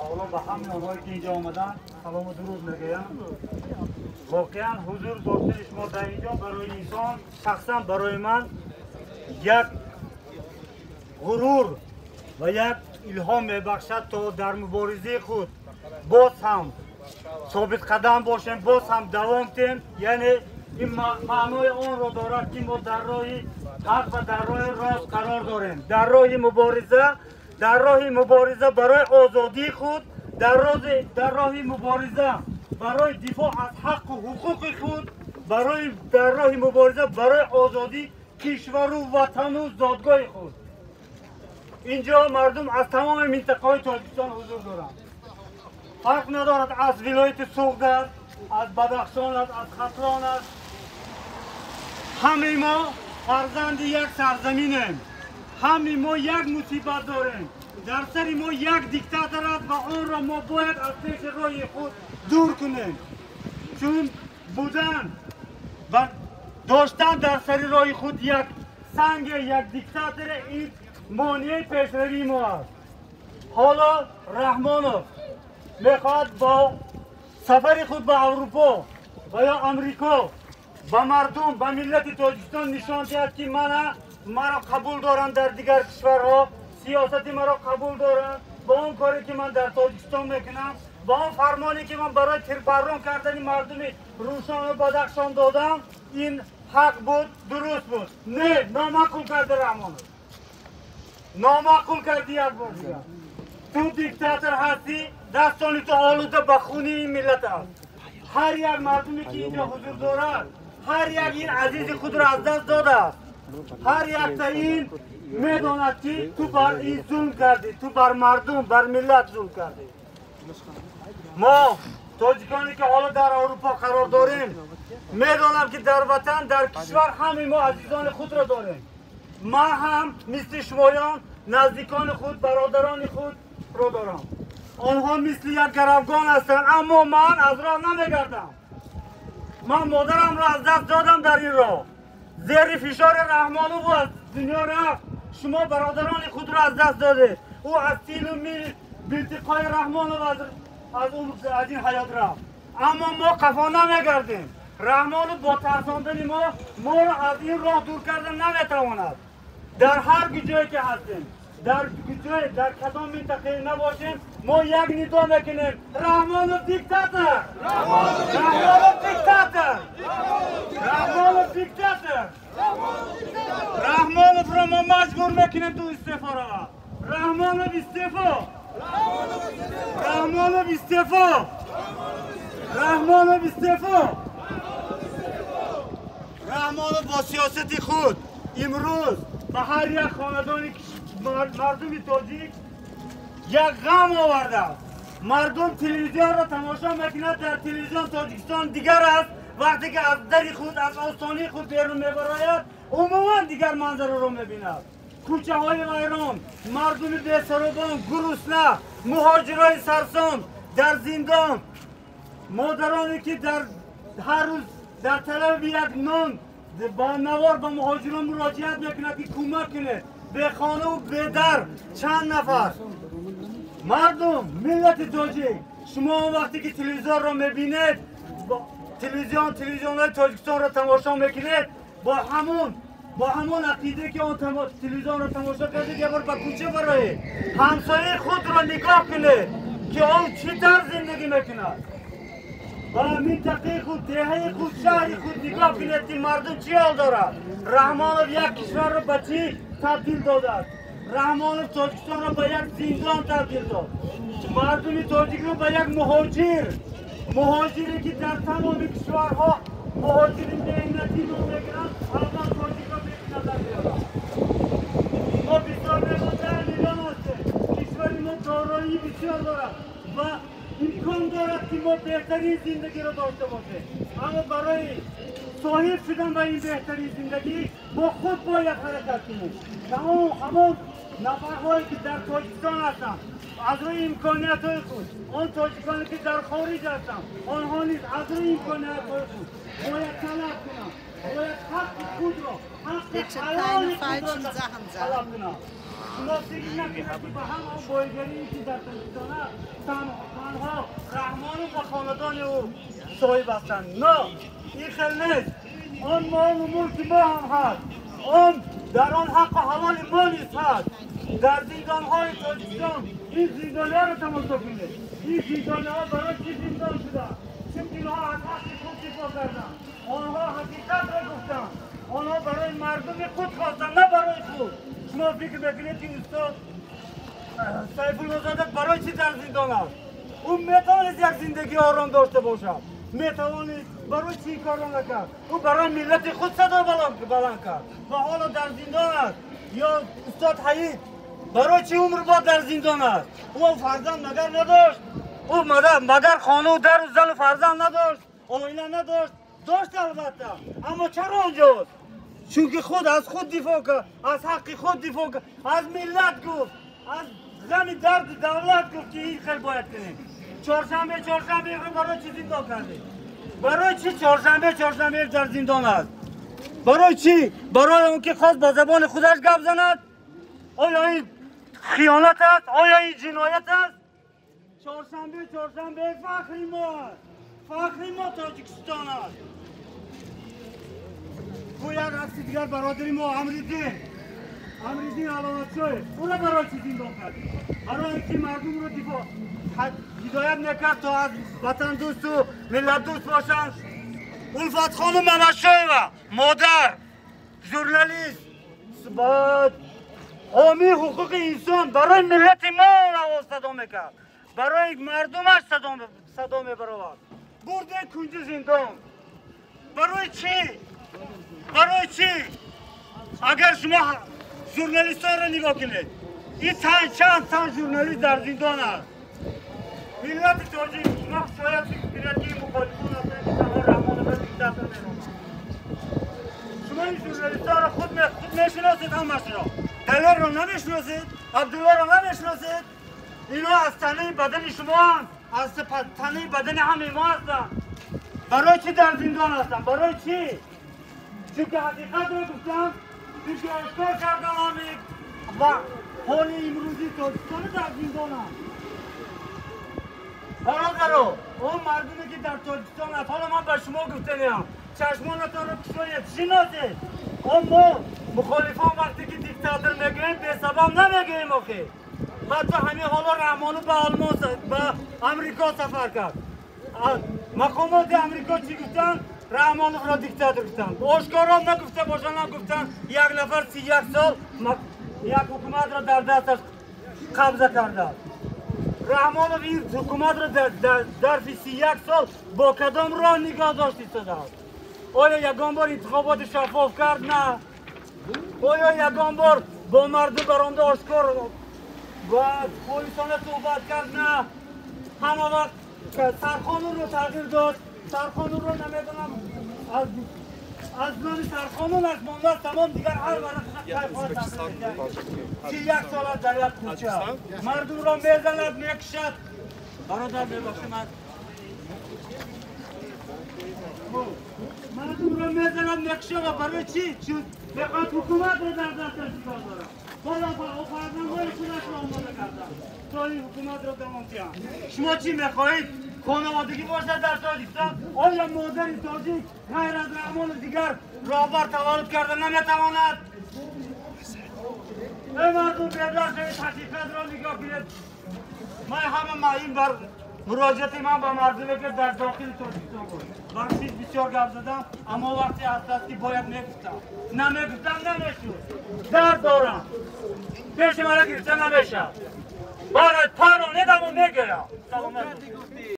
اولا به همه آنهایی که اینجا آمدن سلام و درود میگویم. واقعا حضور داشتن شما در اینجا برای انسان شخصا برای من یک غرور و یک الهام میبخشد تا در مبارزه خود باز هم ثابت قدم باشیم، باز هم دوام کنیم. یعنی این معنای آن را دارد که ما در راه حق و در راه راست قرار داریم، در راه مبارزه برای آزادی خود، در راه مبارزه برای دفاع از حق و حقوق خود، در راه مبارزه برای آزادی کشور و وطن و زادگاه خود. اینجا مردم از تمام منطقه‌های تاجیکستان حضور دارند. فرق ندارد از ولایت سوغد است، از بدخشان است، از خراسان است. همه ما فرزند یک سرزمینیم. همه ما یک مصیبت داریم. در سر ما یک دیکتاتور است و آن را ما باید از پیش روی خود دور کنیم. چون بودن و داشتن در سر راه خود یک سنگ، یک دیکتاتور، این مانع پیشروی ما است. حالا رحمانوف میخواد با سفر خود به اروپا و یا امریکا به مردم، به ملت تاجیکستان نشان دهد که مرا قبول دارند در دیگر کشورها، سیاست مرا قبول دارند، با اون کاری که من در تاجیکستان میکنم، با اون فرمانی که من برای تیرباران کردن مردم روشن و بدخشان دادم، این حق بود، درست بود. نه، نامعقول کرده رحمانوف، نامعقول کردی. یک بار دیگر تو دیکتاتور هستی، دستانی تو آلوده به خون این ملت است. هر یک مردمی که اینجا حضور دارد، هر یک این عزیز خود را از دست داده است. هر یک تا این میداند که تو بر این ظلم کردی، تو بر مردم، بر ملت ظلم کردی. ما تاجیکانی که حالا در اروپا قرار داریم، میدانم که در وطن، در کشور همه ما عزیزان خود را داریم. من هم مثل شمایان نزدیکان خود، برادران خود را دارم. آنها مثل یک گروگان هستند، اما من از راه نمیگردم. من مادرم را از دست دادم در این راه، زیر فشار رحمانوف از دنیا رفت. شما برادران خود را از دست داده. او از تیل و میل بلتقای رحمانوف از این حیات رفت. اما ما قفا نمیگردیم. رحمانوف با ترساندن ما را از این راه دور کردن نمیتواند. در هر جایی که هستیم، در کدام منطقه نباشیم، ما یک ندا میکنیم: رحمانوف دیکتاتور، رحمانوف دیکتاتور، رحمانوف دیکتاتور. رحمانوف را ما مجبور میکنیم تو استعفا را. رحمانوف استعفا، رحمانوف استعفا، رحمانوف استعفا. رحمانوف با سیاست خود امروز به هر یک خاندانی مردم تاجیک یک غم آورده است. مردم تلویزیون را تماشا میکنند. در تلویزیون تاجیکستان دیگر است. وقتی که از دری خود، از آستانه خود بیرون میبراید، عموما دیگر منظره را میبیند. کوچه های ویران، مردم بی‌سروبان، گرسنه، مهاجرای سرسام در زندان، مادرانی که هر روز در طلب یک نان با نوار به مهاجران مراجعت میکند که کمک کنه. به خانه و به در چند نفر مردم، ملت تاجیک، شما وقتی که تلویزیون را میبینید، تلویزیون های تاجیکستان را تماشا میکنید، با همون عقیده که اون تلویزیون را تماشا کردید، یک بار به کوچه برای همسایه خود را نگاه کنید که آن چطور زندگی میکند. با منطقه خود، دهه خود، شهر خود نگاه کنید که مردم چی حال دارد. رحمانوف یک کشور را به چی تبدیل داده است. رحمانوف تاجیکستان را به یک زندان تبدیل داد. مردم تاجیک را به یک مهاجری که در تمام کشورها مهاجرین مهنتی رو میگیرند، الان تاجیک را میکنند در بیارند. ما بسیار در میدان هستیم. کشور ما دارایی بسیار دارد و امکان دارد که ما بهترین زندگی را داشته باشیم. اما برای صاحب شدن به این بهترین زندگی با خود باید حرکت کنیم. همون نفرهایی که در تاجیکستان هستند، از روی امکانیت های خود، آن تاجیکانی که در خارج هستند، آنها نیز از روی امکانیت های خود باید طلب کنند، باید حق خود را، حق حلال خود را طلب کنند. شما فکر نکنید که به هم بایگری که در تلویزیون تنها رحمان و خاندان او صاحب هستند. نه، این خیلی نیست. آن مال و ملک ما هم هست. آن در آن حق و حلال ما نیست هست. در زندانهای تاجیکستان این زندانی‌ها را تماشا کنید. این زندانی‌ها برای چی زندان شدند؟ چون اینها از حق خود دفاع کردند. آنها حقیقت را گفتند. آنها برای مردم خود خواستند، نه برای خود. شما فکر بکنید که استاد سیفالله زاده برای چی در زندان است؟ او میتوانست یک زندگی آرام داشته باشد. میتوانست برای چی کار نکرد؟ او برای ملت خود صدا بلند کرد و حالا در زندان است. یا استاد حیید برای چی عمر بعد در زندان است؟ او فرزند مگر نداشت؟ او مگر خانه و در و زن و فرزند نداشت؟ آینه نداشت؟ داشت البته، اما چرا اونجاست؟ چون که خود از خود دفاع کرد، از حق خود دفاع کرد، از ملت گفت، از غم درد دولت گفت که این خیلی باید کنیم. چهارشنبه رو برای چی زندان کردیم؟ برای چی چهارشنبه در زندان است؟ برای چی؟ برای اون که خواست با زبان خودش گپ زند؟ آیا این خیانت است؟ آیا این جنایت است؟ چهارشنبه فخری ما است. فخری ما تاجیکستان است. او یک عکس دیگر برادری ما امریدین علامتشاه، او را برای چی زندان کرد؟ برای اینکه مردم را هدایت نکرد تا از وطن دوست و ملت دوست باشند. الفت خانم ممشایوه مادر ژورنالیست بعد حامی حقوق انسان برای ملت ما صدا میکرد، برای مردمش صدا میبرود. برده کنج زندان. برای چی؟ اگر شما ژورنالیست ها را نگاه کنید، این چند تن ژورنالیست در زندان است. ملت تاجیک شما شاید فکر کنید که مخالفان هستند که تنها رحمان را دیکتاتور می‌نامند. شما این ژورنالیست ها را خود میشناسید، همش را. دلیر را نمیشناسید، عبدالله را نمیشناسید. اینا از تنه بدن شما هستند، از تنه بدن همه ما هستند. برای چی در زندان هستند؟ برای چی؟ چون که حقیقت را گفتم، چون که آشکار کردم و حال امروزی تاجیکستان در زندان هست. برادرها، اون مردمی که در تاجیکستان هست، حالا من به شما گفته میم، چشمانتان رو کشوید، شناسید. ما مخالفان وقتی که دیکتاتور میگوییم به سبب نمیگوییم آخه. حتی همین حالا رحمانو به امریکا سفر کرد. مقامات امریکا چی گفتن؟ رحمانو را دیکتاتور گفتن. آشکارا نگفته باشن، هم گفتن یک نفر 31 سال یک حکومت را در دستش قبضه کرده. رحمانو این حکومت را در 31 سال با کدام راه نگاه داشت ایستاده است؟ آیا یگان بار انتخابات شفاف کرد؟ نه. آیا یگان بار با مردم برآمده آشکار و پلیسانه صحبت کرد؟ نه. همه وقت سرقانون رو تغییر داد. سرقانون رو نمیدونم از نام سرقانون از مانده تمام دیگر هر ورق که یک سال در یک کوچه مردم را میزند میکشد. برادر میبخشه مردم را میزند میکشد و برای چی؟ چون بخواد حکومت را در دستش کار دارد. بالا فرزندهای خودش را آماده کردن تا این حکومت را دوام دهند. شما چی میخواهید؟ خانوادگی باشد در تاجیکستان؟ آیا مادر تاجیک غیر از رحمان دیگر رهبر تولد کرده نمیتواند؟ ای مردم بیادر شوید، حقیقت را نگاه کنید. من این بر مراجعت من به مردمی که در داخل تاجیکستان بود. برای چیز بسیار گپ زدم، اما وقتی اساسی باید میگفتم. نمیگفتم نمیشد. درد دارم. پیش مرا گرفته نمیشه. باید پرانه دمو میگیرم.